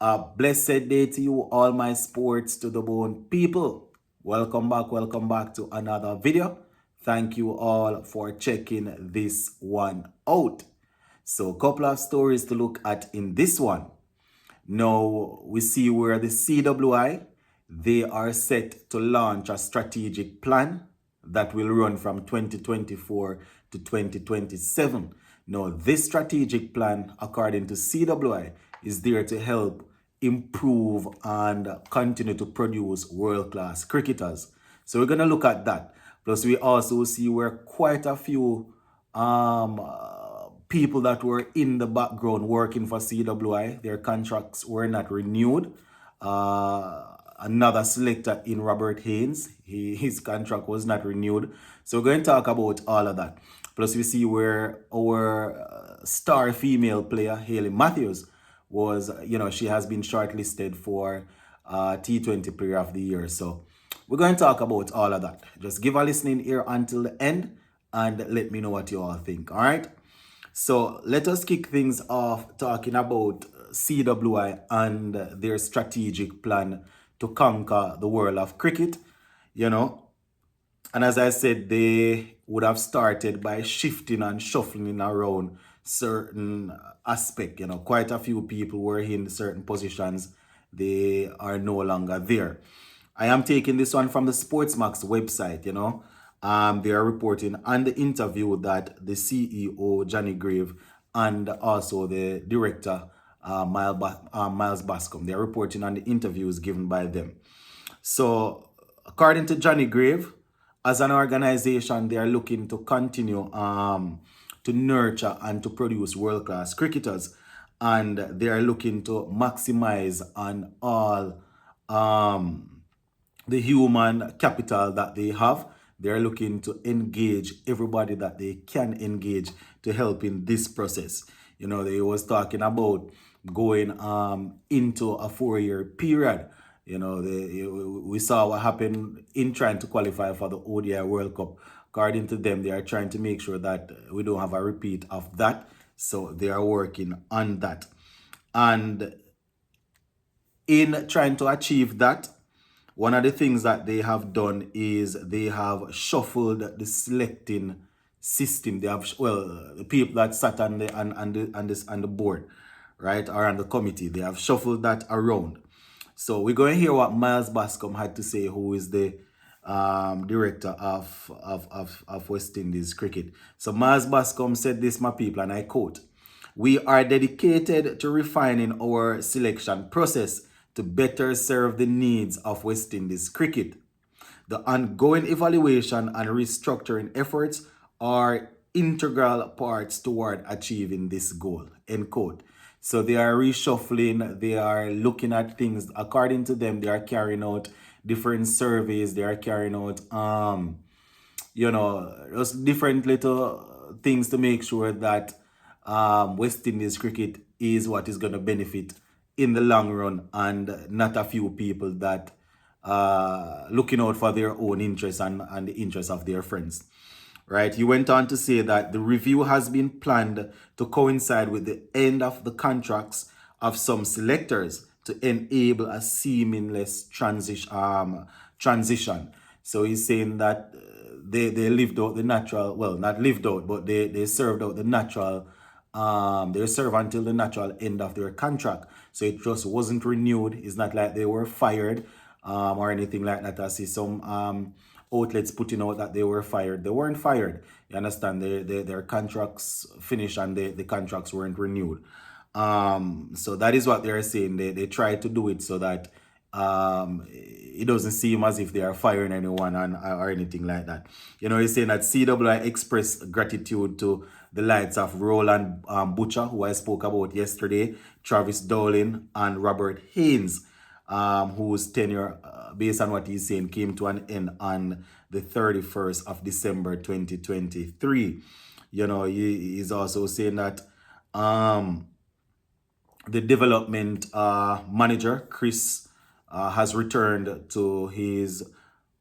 A blessed day to you, all my sports to the bone people. Welcome back to another video. Thank you all for checking this one out. So, a couple of stories to look at in this one. Now, we see where the CWI, they are set to launch a strategic plan that will run from 2024 to 2027. Now, this strategic plan, according to CWI, is there to help improve and continue to produce world-class cricketers. So we're going to look at that. Plus, we also see where quite a few people that were in the background working for CWI, their contracts were not renewed. Another selector in Robert Haynes, his contract was not renewed. So we're going to talk about all of that. Plus, we see where our star female player, Hayley Matthews, was, she has been shortlisted for T20 Player of the Year. So we're going to talk about all of that. Just give a listening ear until the end and let me know what you all think. All right. So let us kick things off talking about CWI and their strategic plan to conquer the world of cricket, And as I said, they would have started by shifting and shuffling around certain aspect. Quite a few people were in certain positions. They are no longer there. I am taking this one from the Sportsmax website, They are reporting on the interview that the CEO, Johnny Grave, and also the director, Miles Bascom, they are reporting on the interviews given by them. So, according to Johnny Grave, as an organization, they are looking to continue to nurture and to produce world-class cricketers. And they are looking to maximize on all the human capital that they have. They're looking to engage everybody that they can engage to help in this process. They was talking about going into a 4-year period. We saw what happened in trying to qualify for the ODI World Cup. According to them, they are trying to make sure that we don't have a repeat of that. So they are working on that. And in trying to achieve that, one of the things that they have done is they have shuffled the selecting system. They have, the people that sat on the board, right, or on the committee, they have shuffled that around. So we're going to hear what Miles Bascom had to say, who is the director of West Indies cricket. So Miles Bascom said this, my people, and I quote, "We are dedicated to refining our selection process to better serve the needs of West Indies cricket. The ongoing evaluation and restructuring efforts are integral parts toward achieving this goal," end quote. So they are reshuffling, they are looking at things. According to them, they are carrying out different surveys, they are carrying out, just different little things to make sure that West Indies cricket is what is going to benefit in the long run, and not a few people that looking out for their own interests and the interests of their friends. Right? He went on to say that the review has been planned to coincide with the end of the contracts of some selectors to enable a seamless transition. So he's saying that they lived out the natural, well, not lived out, but they served out the natural, they served until the natural end of their contract. So it just wasn't renewed. It's not like they were fired or anything like that. I see some outlets putting out that they were fired. They weren't fired. You understand? Their contracts finished and the contracts weren't renewed. So that is what they're saying. They try to do it so that it doesn't seem as if they are firing anyone or anything like that. He's saying that CWI expressed gratitude to the likes of Roland Butcher, who I spoke about yesterday, Travis Dowling, and Robert Haynes, whose tenure, based on what he's saying, came to an end on the 31st of December 2023. He's also saying that the development manager, Chris, has returned to his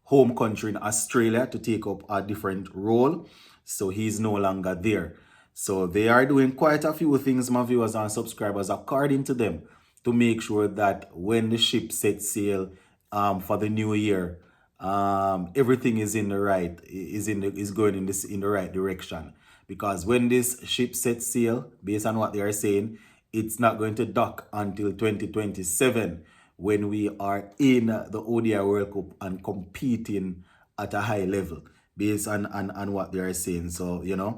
home country in Australia to take up a different role. So he's no longer there. So they are doing quite a few things, my viewers and subscribers, according to them, to make sure that when the ship sets sail for the new year, everything is in the right is going in the right direction. Because when this ship sets sail, based on what they are saying, it's not going to dock until 2027 when we are in the ODI World Cup and competing at a high level based on what they are saying. So, yeah,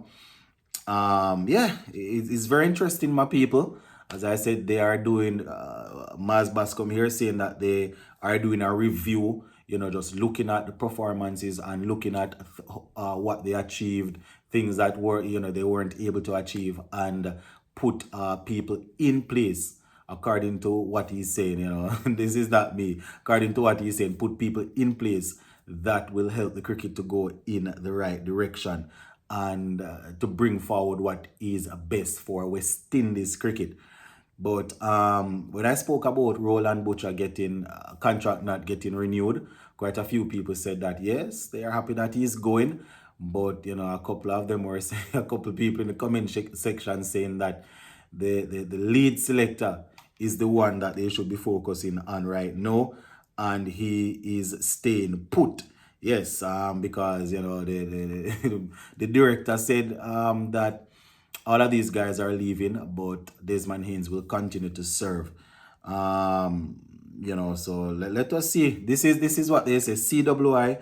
it's very interesting, my people. As I said, they are doing, Maz Bascom here saying that they are doing a review, just looking at the performances and looking at what they achieved, things that were, they weren't able to achieve, and put people in place according to what he's saying. This is not me. According to what he's saying, put people in place that will help the cricket to go in the right direction and to bring forward what is best for West Indies cricket. But when I spoke about Roland Butcher getting contract not getting renewed, quite a few people said that yes, they are happy that he's going. But a couple of them were saying, a couple of people in the comment section saying that the lead selector is the one that they should be focusing on right now, and he is staying put. Yes, because the director said that all of these guys are leaving, but Desmond Haynes will continue to serve. So let us see. This is what they say. CWI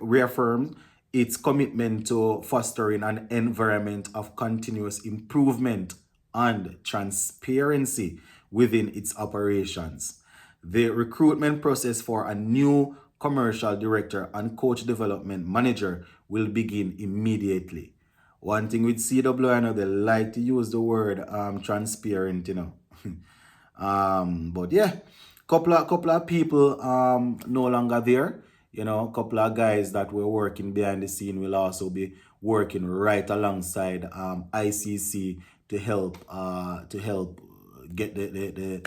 reaffirmed its commitment to fostering an environment of continuous improvement and transparency within its operations. The recruitment process for a new commercial director and coach development manager will begin immediately. One thing with CWI, I know they like to use the word transparent, but yeah, couple of people no longer there. A couple of guys that were working behind the scene will also be working right alongside ICC to help get the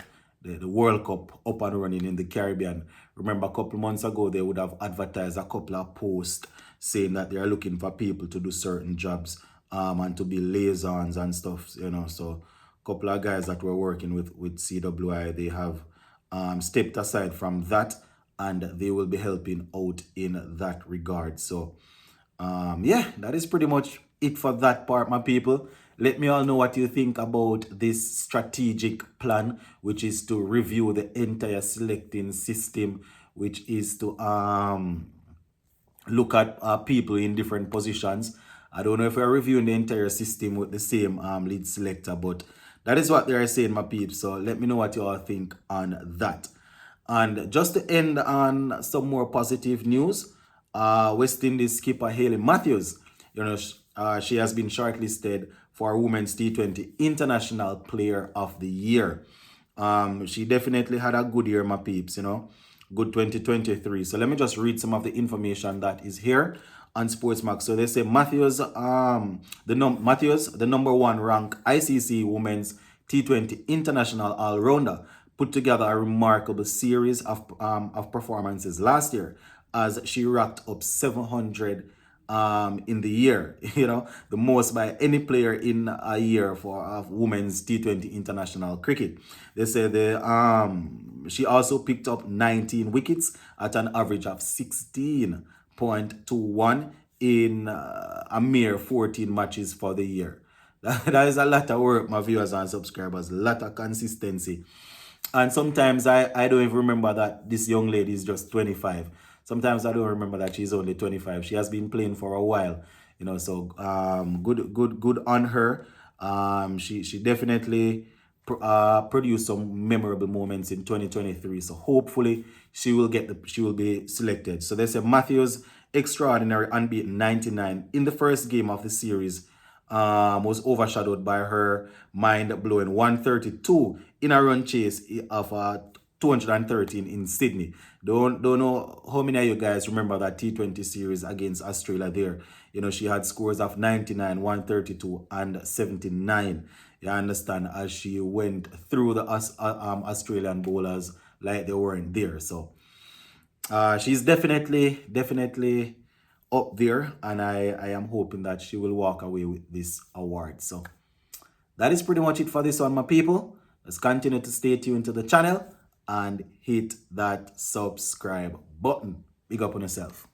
World Cup up and running in the Caribbean. Remember, a couple months ago, they would have advertised a couple of posts saying that they are looking for people to do certain jobs and to be liaisons and stuff, So a couple of guys that were working with CWI, they have stepped aside from that, and they will be helping out in that regard. So yeah, that is pretty much it for that part, my people. Let me all know what you think about this strategic plan, which is to review the entire selecting system, which is to look at people in different positions. I don't know if we're reviewing the entire system with the same lead selector, but that is what they're saying, my peeps. So let me know what you all think on that. And just to end on some more positive news, West Indies skipper Hayley Matthews, she has been shortlisted for Women's T20 International Player of the Year. She definitely had a good year, my peeps, good 2023. So let me just read some of the information that is here on Sportsmax. So they say Matthews, the number one ranked ICC Women's T20 International All-Rounder, put together a remarkable series of performances last year as she racked up 700 in the year, the most by any player in a year for women's T20 international cricket. They say she also picked up 19 wickets at an average of 16.21 in a mere 14 matches for the year. That is a lot of work, my viewers and subscribers, a lot of consistency. And sometimes I don't even remember that this young lady is just 25. Sometimes I don't remember that she's only 25. She has been playing for a while, so good on her. She definitely produced some memorable moments in 2023. So hopefully she will be selected. So they say Matthews' extraordinary unbeaten 99 in the first game of the series was overshadowed by her mind-blowing 132 in a run chase of 213 in Sydney. Don't know how many of you guys remember that T20 series against Australia there. She had scores of 99, 132, and 79. You understand, as she went through the Australian bowlers like they weren't there. So she's definitely up there, and I am hoping that she will walk away with this award. So that is pretty much it for this one, my people. Let's continue to stay tuned to the channel and hit that subscribe button. Big up on yourself.